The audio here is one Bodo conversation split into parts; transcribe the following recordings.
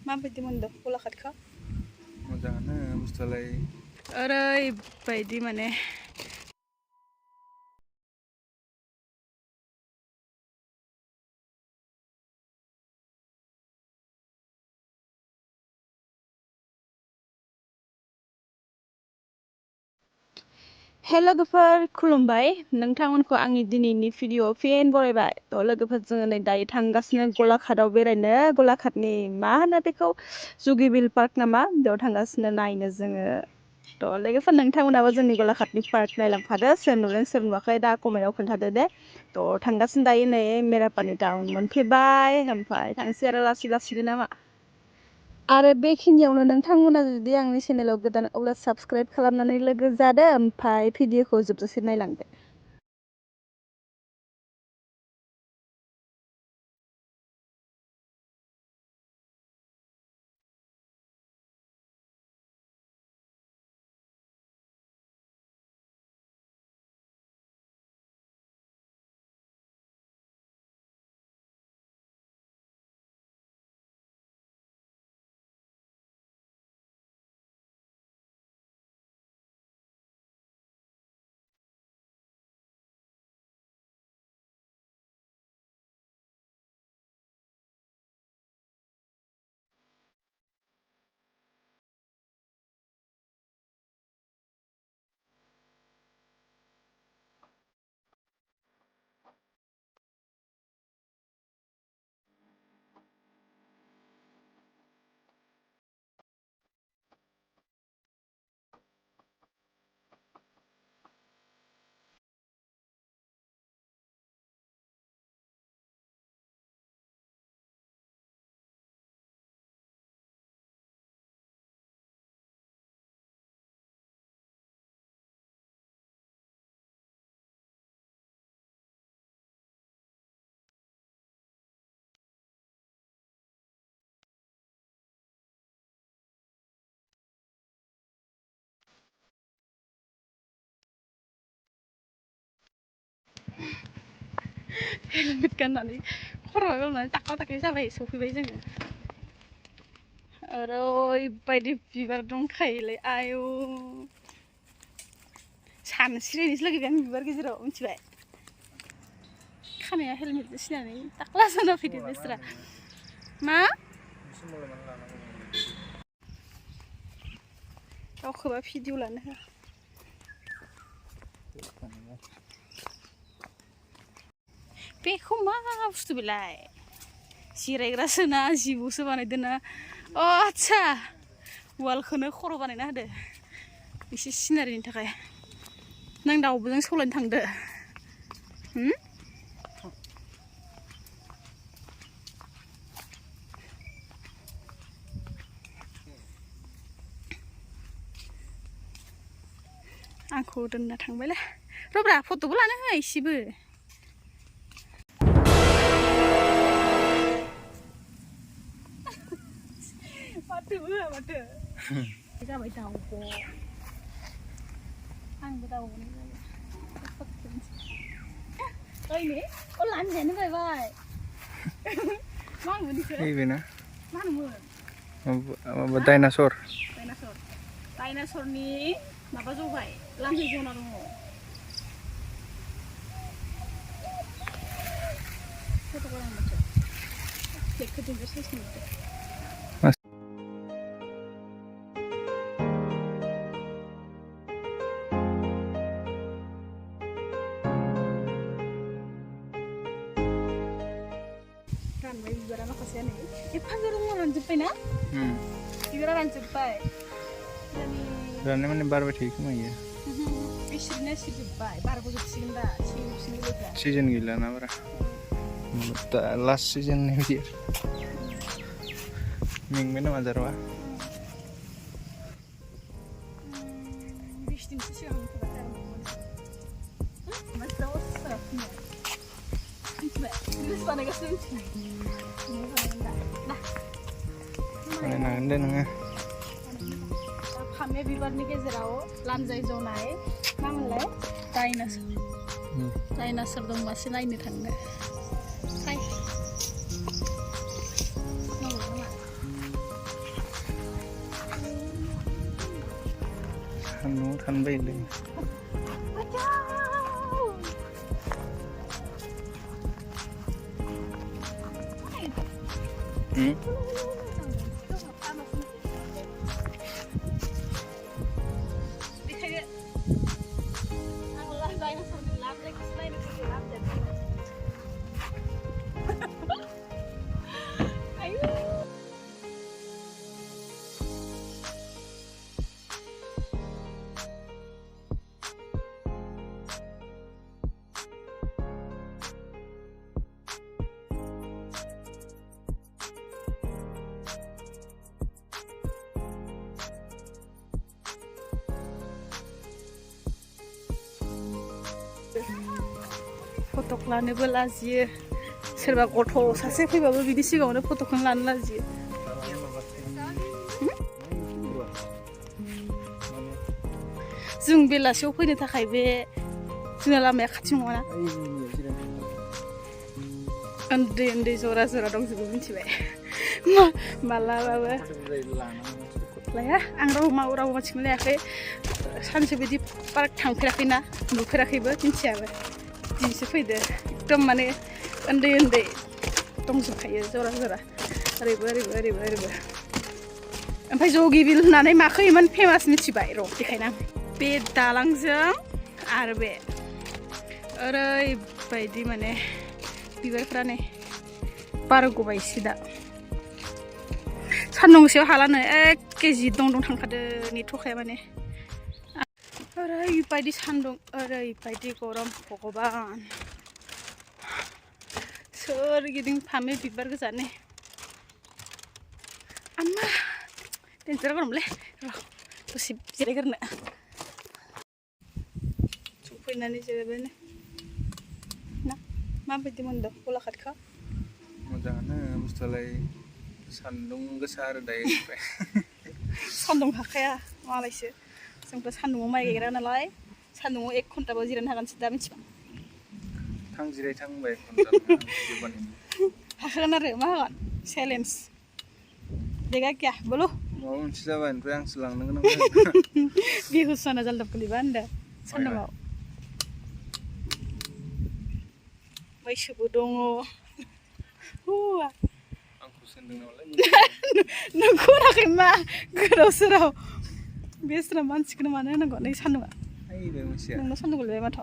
माबायदि मोनदों गलाघाटखौ? मोजाङानो बुस्थुआलाय ओरैबायदि माने हे लोगोफोर खुलुमबाय नोंथांमोनखौ आंनि दिनैनि भिडिअ फिन बरायबाय थ' लोगोफोर जोङो नै दायो थांगासिनो गलाघाटआव बेरायनो गलाघाटनि मा होनो बेखौ जुगिबिल पार्क नामा बेयाव थांगासिनो नायनो जोङो थ' लोगोफोर नोंथांमोनाबो जोंनि गलाघाटनि पार्क नायलांफादो सोर नुदों सोर नुवाखै दा कमेन्टआव खोन्थादो दे थ' थांगासिनो दायो नै मेरापानि टाउन मोनफैबाय ओमफ्राय थांसै आरो लासै लासैनो नामा आरो बेखिनियावनो नोंथांमोना जुदि आंनि चेनेलाव गोदान अब्ला साबस्क्राइब खालामनानै लोगो जादो ओमफ्राय भिडिअखौ जोबजासे नायलांदो हेलमेट गाननानै खर'आव गाननानै टाक्ला टाक्लि जाबाय सफैबाय जोङो ओरैबायदि बिबार दंखायोलै आयौ सानस्रिनोसो लुगैबाय आं बिबार गेजेराव मिथिबाय खानाया हेलमेट सिनानै टाक्ला जाना फैदो बेस्रा मा गावखौबा भिडिअ लानो होआ बेखौ मा बुस्थु बेलाय जिरायग्रासो ना जिबौसो बानायदों ना अ आच्छा वालखौनो खर' बानायना होदो एसे सिनारिनि थाखाय नों दाउबोजों सौलायनो थांदो आंखौ दोनना थांबायलै रब्रा फट'बो लानो होआ एसेबो माथोबो होआ माथो जाबाय दाउब' आंबो दाउब'नाय जाबाय ओइ ने अ लानजायानो बायबाय मा होनोमोन बेखौ नैबेना मा होनोमोन माबा डाइनासर डाइनासरनि माबा जबाय लान्जाय जना दङ फट'खौ आं माथो प्लेटखौ दिन्थियो साइज नुदो रानबाय बिबारा माखासेयानो एफा गरम रानजोब्बाय ना बिबारा रानजोब्बाय राननाय माने बारबाय थायो खोमा इयो बिसोरनो सिजोब्बाय बारबो जोबसिगोन दा सिजोबसिगोन लोगोआ सिजन गैला ना बारा दा लास्ट सिजन बिदि मेंबाय नामा जारबा 20 दिनसो सिगां होनखाबाय जारमोन मासेयाव सोलाबफिनो मिथिबाय रिल्स बानायगासिनो मिथिबाय बानायनांगोन दे नोङो फामे बिबारनि गेजेराव लान्जाय जनाय मा मोनलाय डाइनासर दंबासो नायनो थांनो फाय नांगौ नामा सान्दुङाव थानो बायोलै फटक लानोबो लाजियो सोरबा गथ' सासे फैबाबो बिदि सिगाङावनो फटकखौनो लानो लाजियो जों बेलासियाव फैनो थाखाय बे जोंना लामाया खाथि नङाना उन्दै उन्दै जरा जरा दंजोबो मिथिबाय मालाबाबो लाया आं रावबो मानसिखौनो लायाखै सानसे बिदि पार्क थांफेराखैना नुफेराखैबो मिथियाबो दिनैसो फैदो एकदम माने उन्दै उन्दै दंजोबखायो जरा जरा ओरैबो ओरैबो ओरैबो ओरैबो ओमफ्राय जगिबिल होननानै माखौ इमान फेमास मिथिबाय र' बेखायनो आं बे दालांजों आरो बे ओरैबायदि माने बिबारफ्रा नै बारग'बायसो दा सान्दुंसेयाव हालानो एखे जि दं थांखादो नेथ'खाया माने ओरैबायदि सान्दुं ओरैबायदि गरम भगबान सोरगिदिं फामे बिबार गोजाने आम्मा डेन्जार गरमलै र' दसे जिरायग्रोनो सफैनानै जिरायबायनो ना माबायदि मोनदों गलाघाटखौ मोजाङानो बुस्थुआलाय सान्दुं गोसा आरो दायो सान्दुं हाखाया मालायसो जोंथ' सान्दुङाव माइ गायग्रा नालाय सान्दुङाव 1 घन्टाबो जिरायनो हागोनसो दा मिथिबाय थां जिरायथांबाय हाखागोन आरो मा हागोन चेलेन्ज देखा क्या बोलो माबा मोनसे जाबाय ओमफ्राय आंसो लांनो गोनां बिहुस जाना जालदाब गोलैबा होनदों सान्दुङाव मैसोबो दङ आंखौ सोंदों नालाय नोंखौ होनाखै मा गोदाव सोराव बेस्रा मानसिखौनो मानो होनांगौ नै सान्दुङा नोंनाव सान्दुं गोलैबाय माथो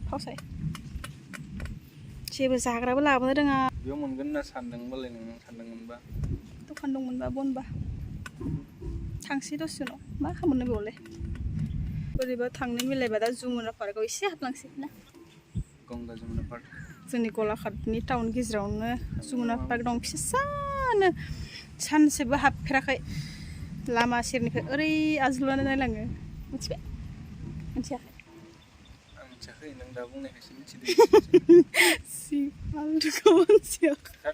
फावसाय जेबो जाग्राबो लाबोनो रोङा बेयाव मोनगोन होनना सानदोंबालाय नों सानदोंमोनबा दखान दंमोनबा बनबा थांसै दसे उनाव मा खालामनो बेयावलाय बोरैबा थांनो मिलायबा दा जुमुना पार्कआव एसे हाबलांसै ना गंगा जमुना पार्क जोंनि गलाघाटनि टाउन गेजेरावनो जुमुना पार्क दं फिसानो सानसेबो हाबफेराखै लामा सेरनिफ्राय ओरै आजोलानो नायलाङो मिथिबाय मिथियाखै आं मिथियाखै नों दा बुंनायखायसो मिथिदों सि फालतुखौ मिथियाखै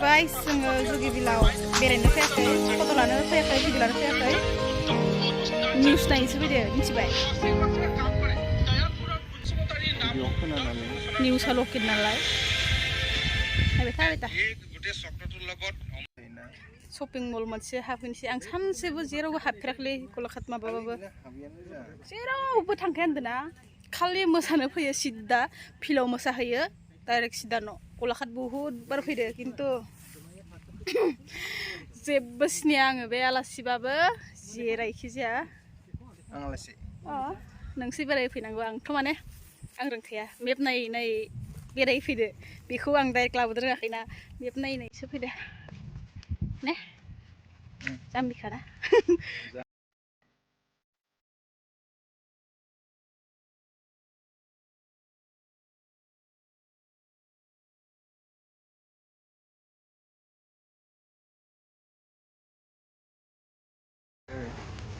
गाइस जोङो जुगिबिलाव बेरायनो फैयाखै फट' लानो फैयाखै भिडिअ लानो फैयाखै निउस नायनोसो फैदो मिथिबाय निउसआ लकेल नालाय शपिं मल मोनसे हाबहैनोसै आं सानसेबो जेरावबो हाबफेराखैलै गलाघाट माबाबाबो जेरावबो थांखाया होनदोंना खालि मोसानो फैयो सिद्दा फिल्डआव मोसाहैयो डाइरेक्ट सिद्दा न' गलाघाट बहुद बार फैदो खिन्थु जेबो सिनाया आङो बे आलासिबाबो जेरायखि जाया आलासि नोंसो बेरायफैनांगौ आंथ' माने आं रोंखाया मेप नायै नायै बेरायफैदो बेखौ आं डाइरेक्ट लाबोनो रोङाखैना मेप नायै नायैसो फैदो ने जाम्बिखाना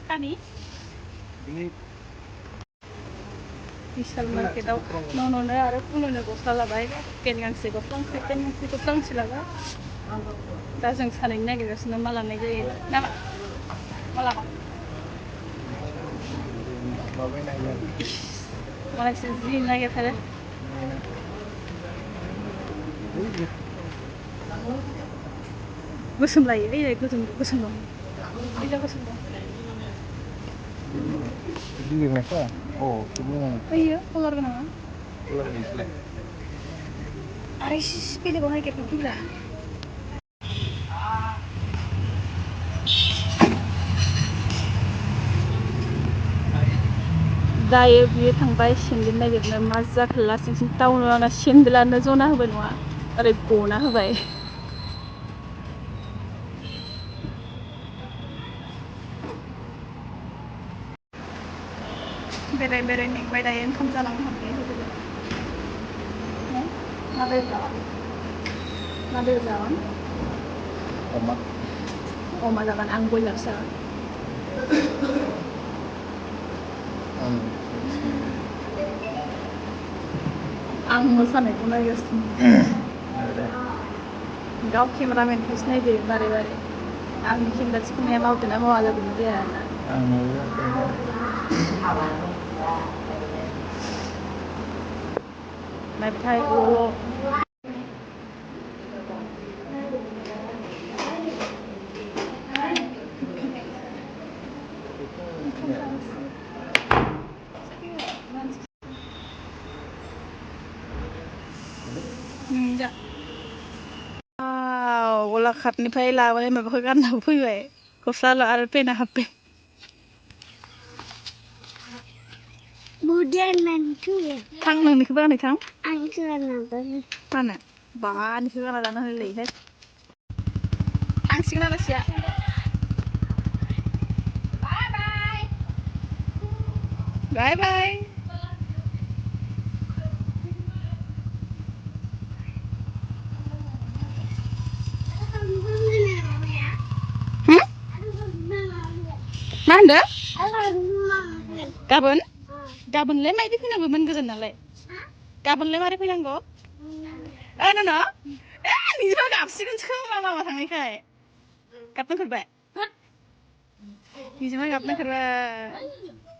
Kani? Misal marketaव न'नो आरो फुंनो गस्ला लाबाय पेन गांसे गस्लांसे लाबाय दा जों सानैनि नागिरगासिनो मा लानाय जायो ना मा लामा मालायसो जि नागिरथारो गोसोम लायो गोसोम दं गोसोम दं Di mereka. Oh, cuma Iya, kolor kenapa? ular Islam. Aris pilih kok kayak gila. दायो बियो थांबाय सेन्देल नागिरनो मा जाखो लासिंसिं टाउनाव आंना सेन्देलानो जना होबाय नङा ओरै गना होबाय बेराय बेराय मेंबाय दायो ओंखाम जालांनो हाबाय मा बेदर जागोन Oma. अमा जागोन आं बयलारसो जागोन आं मोसानायखौ नायगासिनो गाव केमेरामेनखौसो नायदो बारे बारे आंनि केमेरा थिखोनाया मावदोंना मावा जादों जाया नायबाय थाय गलाघाटनिफ्राय लाबोनाय माबाखौ गाननानै फैबाय गस्ला आरो पेन्टआ हाफ पेन्ट थां नोंनिखौबो गानै थां मानो बा आंनिखौ गाना लानो होलायहाय थांसिगोन आलासिया बाय बाय मा होनदों गाबोन गाबोनलाय मायदि फैनांगौमोन गोजान नालाय गाबोनलाय मारै फैनांगौ न निजोमा गाबसिगोनसो खोमा लामा थांनायखाय गाबनो ओंखारबाय निजोमा गाबनो ओंखारबाय